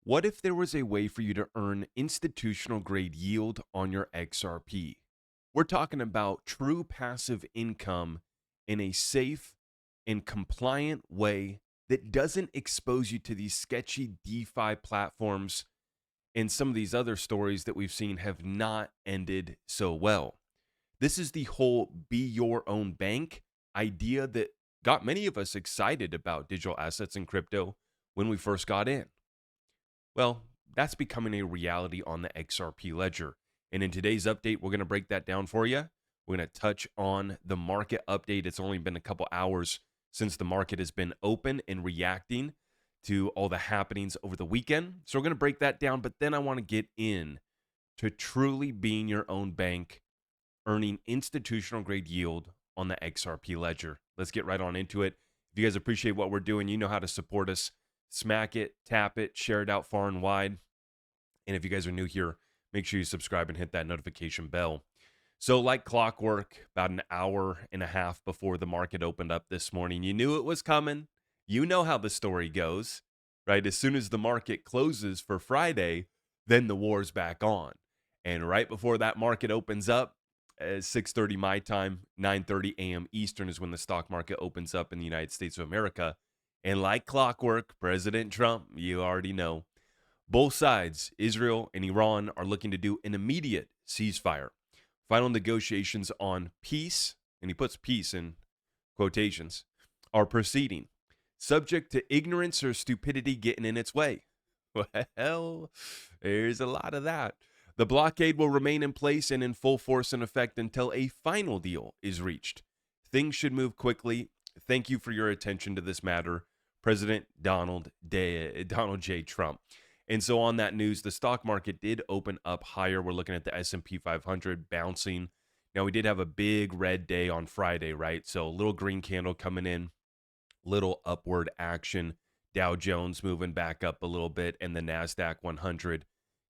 What if there was a way for you to earn institutional grade yield on your XRP? We're talking about true passive income in a safe and compliant way that doesn't expose you to these sketchy DeFi platforms, and some of these other stories that we've seen have not ended so well. This is the whole be your own bank idea that got many of us excited about digital assets and crypto when we first got in. Well, that's becoming a reality on the XRP ledger. And in today's update, we're going to break that down for you. We're going to touch on the market update. It's only been a couple hours since the market has been open and reacting to all the happenings over the weekend. So we're going to break that down, but then I want to get in to truly being your own bank, earning institutional grade yield on the XRP ledger. Let's get right on into it. If you guys appreciate what we're doing, you know how to support us. Smack it, tap it, share it out far and wide. And if you guys are new here, make sure you subscribe and hit that notification bell. So like clockwork, about an hour and a half before the market opened up this morning, you knew it was coming. You know how the story goes, right? As soon as the market closes for Friday, then the war's back on. And right before that market opens up, 6:30 my time, 9:30 a.m. Eastern is when the stock market opens up in the United States of America. And like clockwork, President Trump, you already know, both sides, Israel and Iran, are looking to do an immediate ceasefire. Final negotiations on peace, and he puts peace in quotations, are proceeding, subject to ignorance or stupidity getting in its way. Well, there's a lot of that. The blockade will remain in place and in full force and effect until a final deal is reached. Things should move quickly. Thank you for your attention to this matter, President Donald J. Trump. And so on that news, the stock market did open up higher. We're looking at the S&P 500 bouncing. Now, we did have a big red day on Friday, right? So a little green candle coming in, little upward action. Dow Jones moving back up a little bit, and the NASDAQ 100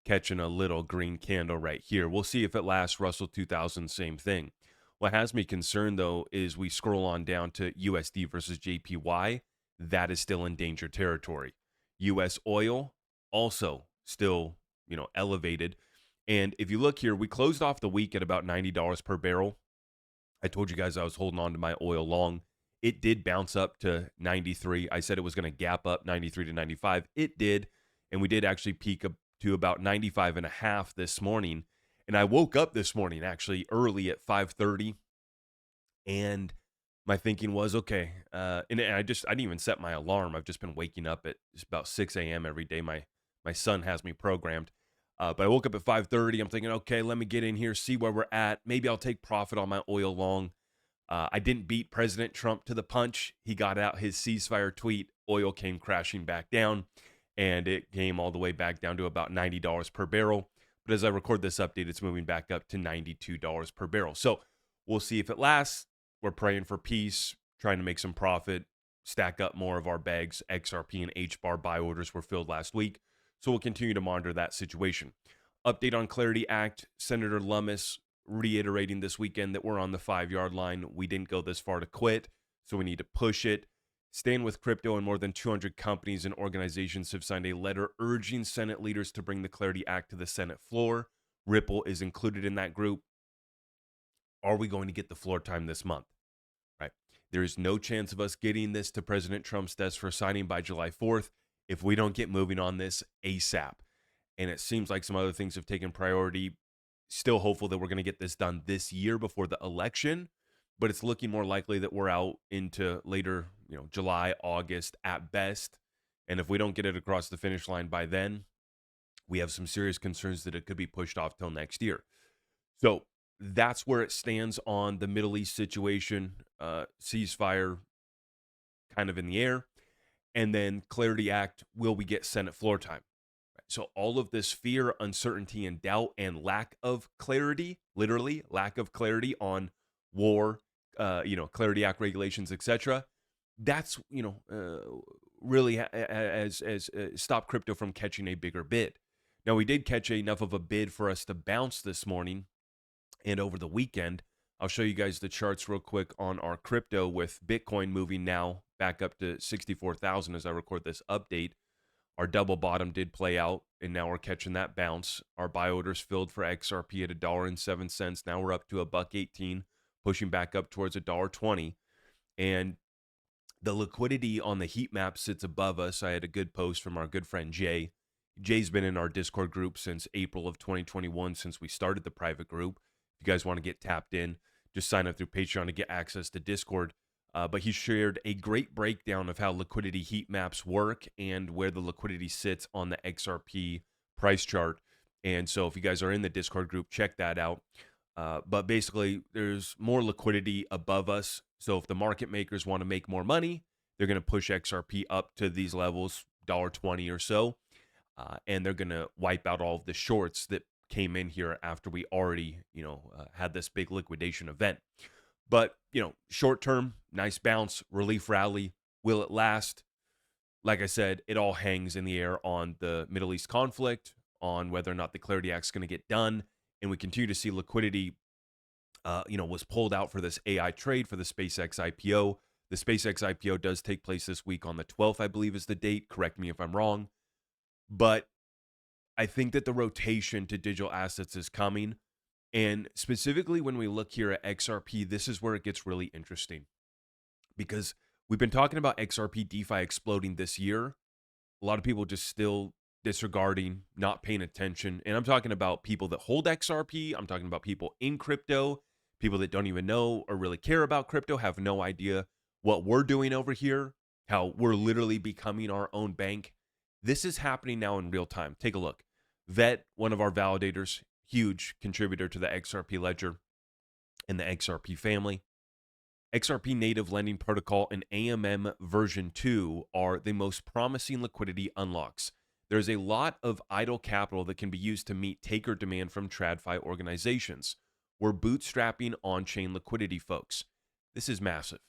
catching a little green candle right here. We'll see if it lasts. Russell 2000, same thing. What has me concerned, though, is we scroll on down to USD versus JPY. That is still in danger territory. U.S. oil also still, elevated. And if you look here, we closed off the week at about $90 per barrel. I told you guys I was holding on to my oil long. It did bounce up to 93. I said it was going to gap up 93 to 95. It did. And we did actually peak up to about 95 and a half this morning. And I woke up this morning actually early at 5:30. And my thinking was, okay. And I didn't even set my alarm. I've just been waking up at just about 6 a.m. every day. My son has me programmed. But I woke up at 5:30. I'm thinking, okay, let me get in here, see where we're at. Maybe I'll take profit on my oil long. I didn't beat President Trump to the punch. He got out his ceasefire tweet. Oil came crashing back down, and it came all the way back down to about $90 per barrel. But as I record this update, it's moving back up to $92 per barrel. So we'll see if it lasts. We're praying for peace, trying to make some profit, stack up more of our bags. XRP and HBAR buy orders were filled last week. So we'll continue to monitor that situation. Update on Clarity Act. Senator Lummis reiterating this weekend that we're on the 5-yard line. We didn't go this far to quit, so we need to push it. Stand with Crypto and more than 200 companies and organizations have signed a letter urging Senate leaders to bring the Clarity Act to the Senate floor. Ripple is included in that group. Are we going to get the floor time this month? Right. There is no chance of us getting this to President Trump's desk for signing by July 4th if we don't get moving on this ASAP. And it seems like some other things have taken priority. Still hopeful that we're going to get this done this year before the election, but it's looking more likely that we're out into later, July, August at best. And if we don't get it across the finish line by then, we have some serious concerns that it could be pushed off till next year. So that's where it stands on the Middle East situation, ceasefire kind of in the air. And then Clarity Act, will we get Senate floor time? So all of this fear, uncertainty, and doubt and lack of clarity, literally lack of clarity on war, Clarity Act regulations, etc. That's, really has stopped crypto from catching a bigger bid. Now, we did catch enough of a bid for us to bounce this morning and over the weekend. I'll show you guys the charts real quick on our crypto with Bitcoin moving now back up to 64,000 as I record this update. Our double bottom did play out, and now we're catching that bounce. Our buy orders filled for XRP at $1.07. Now we're up to $1.18, pushing back up towards $1.20. And the liquidity on the heat map sits above us. I had a good post from our good friend Jay. Jay's been in our Discord group since April of 2021, since we started the private group. If you guys want to get tapped in, just sign up through Patreon to get access to Discord. But he shared a great breakdown of how liquidity heat maps work and where the liquidity sits on the XRP price chart. And so if you guys are in the Discord group, check that out. But basically, there's more liquidity above us. So if the market makers want to make more money, they're going to push XRP up to these levels, $1.20 or so. And they're going to wipe out all of the shorts that came in here after we already, had this big liquidation event. But, short term, nice bounce, relief rally. Will it last? Like I said, it all hangs in the air on the Middle East conflict, on whether or not the Clarity Act is going to get done. And we continue to see liquidity, was pulled out for this AI trade for the SpaceX IPO. The SpaceX IPO does take place this week on the 12th, I believe is the date. Correct me if I'm wrong. But I think that the rotation to digital assets is coming. And specifically when we look here at XRP, this is where it gets really interesting. Because we've been talking about XRP DeFi exploding this year. A lot of people just still disregarding, not paying attention. And I'm talking about people that hold XRP. I'm talking about people in crypto, people that don't even know or really care about crypto, have no idea what we're doing over here, how we're literally becoming our own bank. This is happening now in real time. Take a look. Vet, one of our validators, huge contributor to the XRP ledger and the XRP family. XRP native lending protocol and AMM version 2 are the most promising liquidity unlocks. There's a lot of idle capital that can be used to meet taker demand from TradFi organizations. We're bootstrapping on-chain liquidity, folks. This is massive.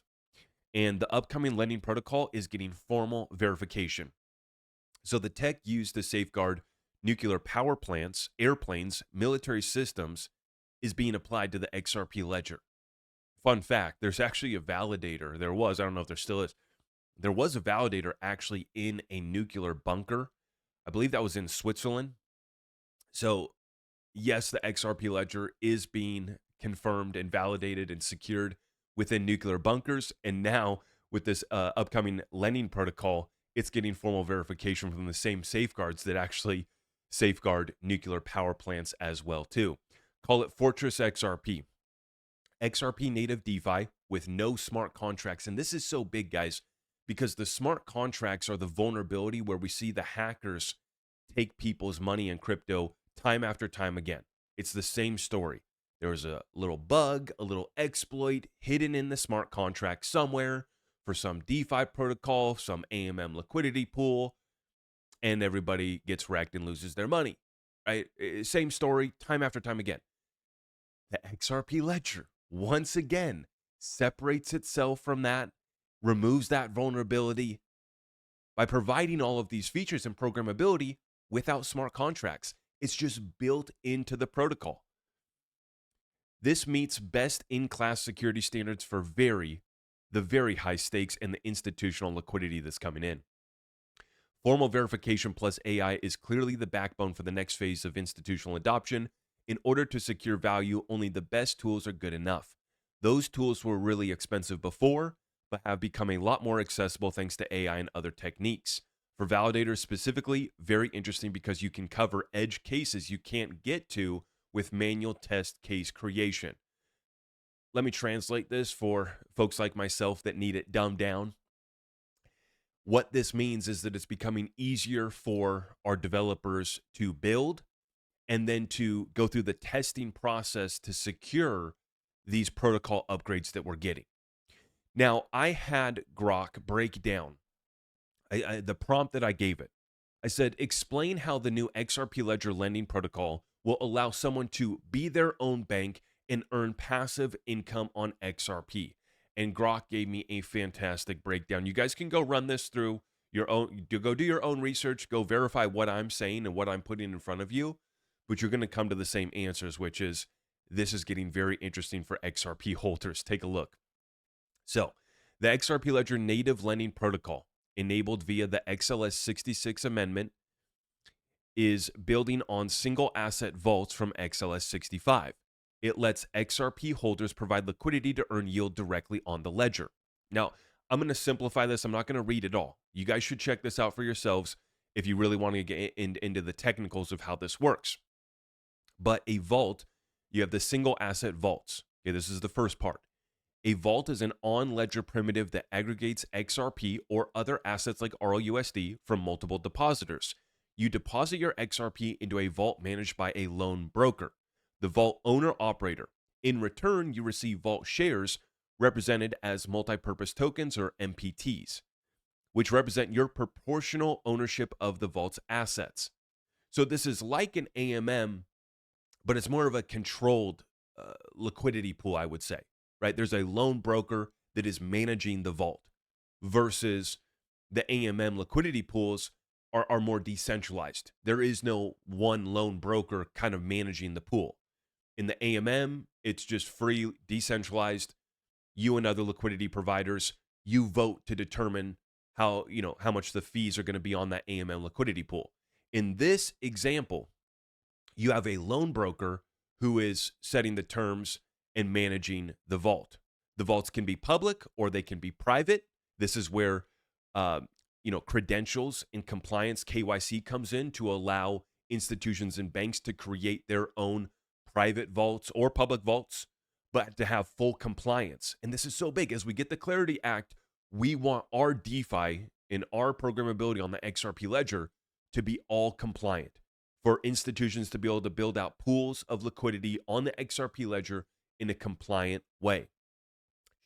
And the upcoming lending protocol is getting formal verification. So the tech used to safeguard nuclear power plants, airplanes, military systems is being applied to the XRP ledger. Fun fact, there's actually a validator. I don't know if there still is. There was a validator actually in a nuclear bunker. I believe that was in Switzerland. So yes, the XRP ledger is being confirmed and validated and secured within nuclear bunkers. And now with this upcoming lending protocol, it's getting formal verification from the same safeguards that actually safeguard nuclear power plants as well too. Call it Fortress XRP. XRP native DeFi with no smart contracts. And this is so big, guys, because the smart contracts are the vulnerability where we see the hackers take people's money in crypto time after time again. It's the same story. There was a little bug, a little exploit hidden in the smart contract somewhere for some DeFi protocol, some AMM liquidity pool, and everybody gets wrecked and loses their money. Right? Same story time after time again. The XRP ledger, once again, separates itself from that, removes that vulnerability by providing all of these features and programmability without smart contracts. It's just built into the protocol. This meets best-in-class security standards for the very high stakes and the institutional liquidity that's coming in. Formal verification plus AI is clearly the backbone for the next phase of institutional adoption. In order to secure value, only the best tools are good enough. Those tools were really expensive before, but have become a lot more accessible thanks to AI and other techniques. For validators specifically, very interesting because you can cover edge cases you can't get to with manual test case creation. Let me translate this for folks like myself that need it dumbed down. What this means is that it's becoming easier for our developers to build and then to go through the testing process to secure these protocol upgrades that we're getting. Now, I had Grok break down the prompt that I gave it. I said, explain how the new XRP Ledger lending protocol will allow someone to be their own bank and earn passive income on XRP. And Grok gave me a fantastic breakdown. You guys can go run this through your own, go do your own research, go verify what I'm saying and what I'm putting in front of you, but you're going to come to the same answers, which is this is getting very interesting for XRP holders. Take a look. So the XRP Ledger native lending protocol enabled via the XLS 66 amendment, is building on single asset vaults from XLS 65. It lets XRP holders provide liquidity to earn yield directly on the ledger. Now, I'm going to simplify this. I'm not going to read it all. You guys should check this out for yourselves if you really want to get into the technicals of how this works. But a vault, you have the single asset vaults. Okay, this is the first part. A vault is an on-ledger primitive that aggregates XRP or other assets like RLUSD from multiple depositors. You deposit your XRP into a vault managed by a loan broker, the vault owner-operator. In return, you receive vault shares represented as multi-purpose tokens or MPTs, which represent your proportional ownership of the vault's assets. So this is like an AMM, but it's more of a controlled liquidity pool, I would say, right? There's a loan broker that is managing the vault versus the AMM liquidity pools are more decentralized. There is no one loan broker kind of managing the pool. In the AMM, it's just free, decentralized. You and other liquidity providers, you vote to determine how much the fees are going to be on that AMM liquidity pool. In this example, you have a loan broker who is setting the terms and managing the vault. The vaults can be public or they can be private. This is where credentials and compliance, KYC, comes in to allow institutions and banks to create their own private vaults or public vaults, but to have full compliance. And this is so big. As we get the Clarity Act, we want our DeFi and our programmability on the XRP ledger to be all compliant, for institutions to be able to build out pools of liquidity on the XRP ledger in a compliant way.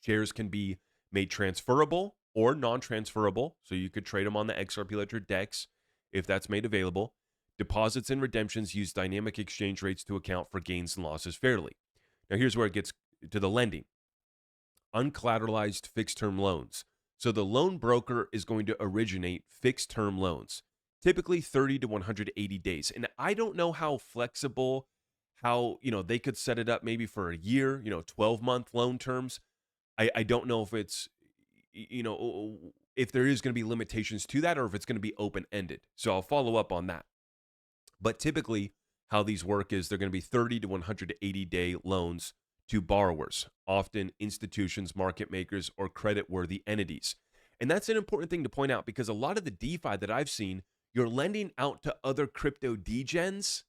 Shares can be made transferable or non-transferable, so you could trade them on the XRP ledger DEX if that's made available. Deposits and redemptions use dynamic exchange rates to account for gains and losses fairly. Now here's where it gets to the lending. Uncollateralized fixed-term loans. So the loan broker is going to originate fixed-term loans, typically 30 to 180 days. And I don't know how flexible, they could set it up maybe for a year, 12-month loan terms. I don't know if it's, if there is going to be limitations to that or if it's going to be open-ended. So I'll follow up on that. But typically how these work is they're going to be 30 to 180-day loans to borrowers, often institutions, market makers, or credit-worthy entities. And that's an important thing to point out because a lot of the DeFi that I've seen, you're lending out to other crypto degens,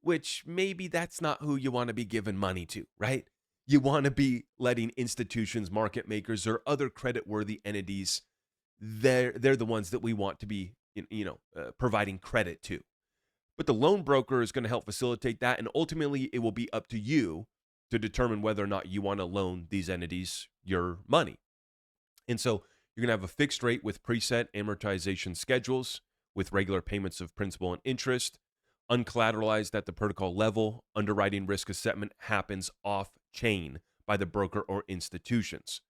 which maybe that's not who you want to be giving money to, right? You want to be letting institutions, market makers, or other credit-worthy entities, they're the ones that we want to be providing credit to. But the loan broker is going to help facilitate that, and ultimately it will be up to you to determine whether or not you want to loan these entities your money. And so you're going to have a fixed rate with preset amortization schedules with regular payments of principal and interest. Uncollateralized at the protocol level, underwriting risk assessment happens off-chain by the broker or institutions.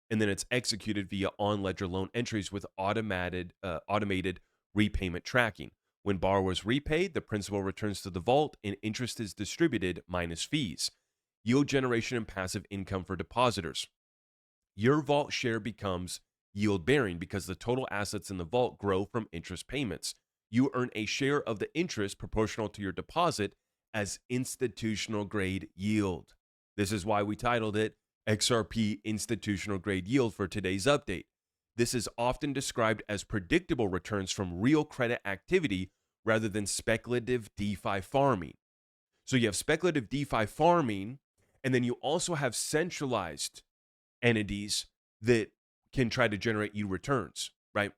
And then it's executed via on-ledger loan entries with automated repayment tracking. When borrowers repay, the principal returns to the vault and interest is distributed minus fees. Yield generation and passive income for depositors. Your vault share becomes yield-bearing because the total assets in the vault grow from interest payments. You earn a share of the interest proportional to your deposit as institutional grade yield. This is why we titled it XRP Institutional Grade Yield for today's update. This is often described as predictable returns from real credit activity rather than speculative DeFi farming. So you have speculative DeFi farming, and then you also have centralized entities that can try to generate you returns, right?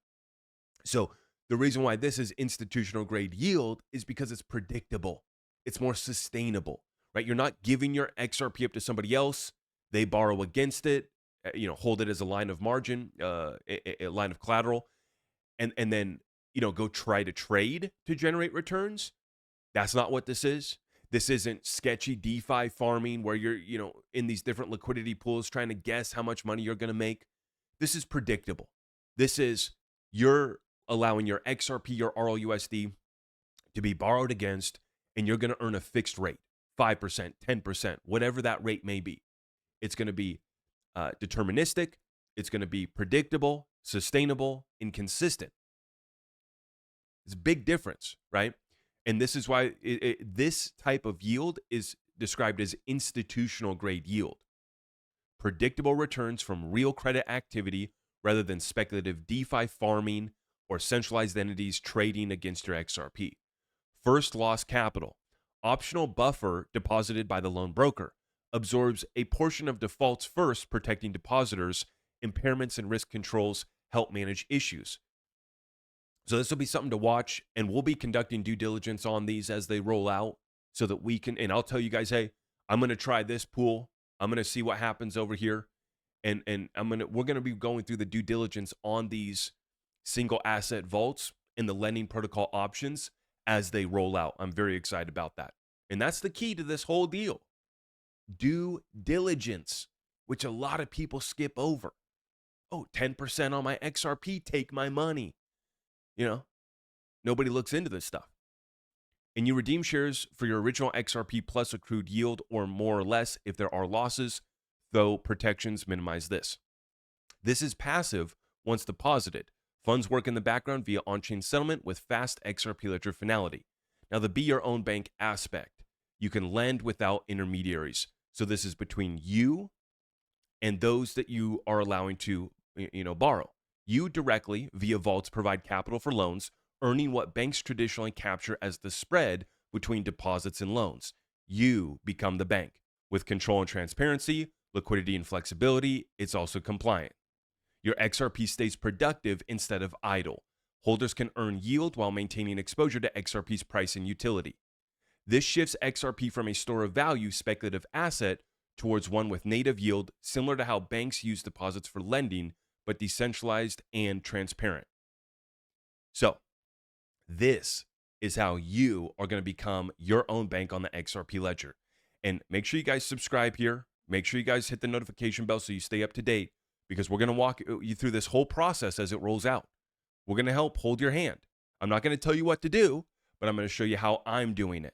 So the reason why this is institutional grade yield is because it's predictable. It's more sustainable, right? You're not giving your XRP up to somebody else. They borrow against it, hold it as a line of margin, a line of collateral, and then, go try to trade to generate returns. That's not what this is. This isn't sketchy DeFi farming where you're, in these different liquidity pools trying to guess how much money you're going to make. This is predictable. This is you're allowing your XRP, your RLUSD to be borrowed against, and you're going to earn a fixed rate, 5%, 10%, whatever that rate may be. It's going to be deterministic. It's going to be predictable, sustainable, and consistent. It's a big difference, right? And this is why this type of yield is described as institutional grade yield. Predictable returns from real credit activity rather than speculative DeFi farming or centralized entities trading against your XRP. First loss capital. Optional buffer deposited by the loan broker. Absorbs a portion of defaults first, protecting depositors. Impairments and risk controls help manage issues. So this will be something to watch, and we'll be conducting due diligence on these as they roll out so that we can, and I'll tell you guys, hey, I'm going to try this pool. I'm going to see what happens over here. And we're going to be going through the due diligence on these single asset vaults and the lending protocol options as they roll out. I'm very excited about that. And that's the key to this whole deal. Due diligence, which a lot of people skip over. Oh, 10% on my XRP, take my money. You know, nobody looks into this stuff. And you redeem shares for your original XRP plus accrued yield or more or less if there are losses, though protections minimize this. This is passive once deposited. Funds work in the background via on-chain settlement with fast XRP ledger finality. Now, the be your own bank aspect. You can lend without intermediaries. So this is between you and those that you are allowing to, borrow. You directly, via vaults, provide capital for loans, earning what banks traditionally capture as the spread between deposits and loans. You become the bank. With control and transparency, liquidity and flexibility, it's also compliant. Your XRP stays productive instead of idle. Holders can earn yield while maintaining exposure to XRP's price and utility. This shifts XRP from a store of value speculative asset towards one with native yield, similar to how banks use deposits for lending, but decentralized and transparent. So, this is how you are going to become your own bank on the XRP ledger. And make sure you guys subscribe here. Make sure you guys hit the notification bell so you stay up to date, because we're going to walk you through this whole process as it rolls out. We're going to help hold your hand. I'm not going to tell you what to do, but I'm going to show you how I'm doing it.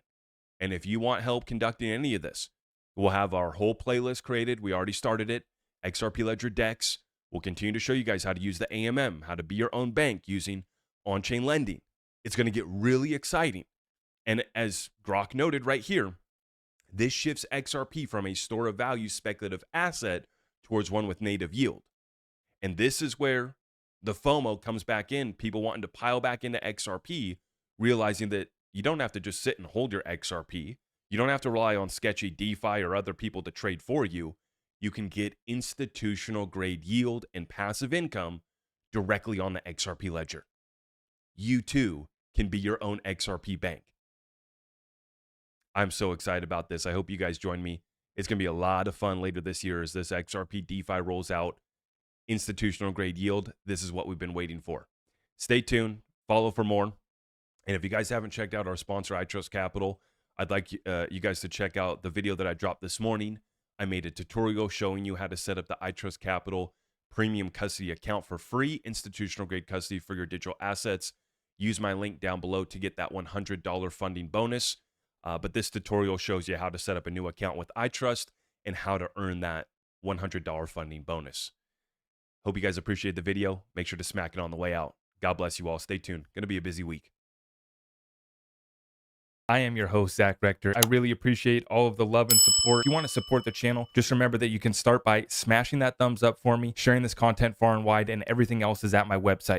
And if you want help conducting any of this, we'll have our whole playlist created. We already started it. XRP Ledger Dex. We'll continue to show you guys how to use the AMM, how to be your own bank using on-chain lending. It's going to get really exciting. And as Grok noted right here, this shifts XRP from a store of value speculative asset towards one with native yield. And this is where the FOMO comes back in, people wanting to pile back into XRP, realizing that you don't have to just sit and hold your XRP. You don't have to rely on sketchy DeFi or other people to trade for you. You can get institutional grade yield and passive income directly on the XRP ledger. You too can be your own XRP bank. I'm so excited about this. I hope you guys join me. It's going to be a lot of fun later this year as this XRP DeFi rolls out. Institutional grade yield. This is what we've been waiting for. Stay tuned. Follow for more. And if you guys haven't checked out our sponsor, iTrust Capital, I'd like you guys to check out the video that I dropped this morning. I made a tutorial showing you how to set up the iTrust Capital premium custody account for free, institutional grade custody for your digital assets. Use my link down below to get that $100 funding bonus. But this tutorial shows you how to set up a new account with iTrust and how to earn that $100 funding bonus. Hope you guys appreciate the video. Make sure to smack it on the way out. God bless you all. Stay tuned. Going to be a busy week. I am your host, Zach Rector. I really appreciate all of the love and support. If you want to support the channel, just remember that you can start by smashing that thumbs up for me, sharing this content far and wide, and everything else is at my website.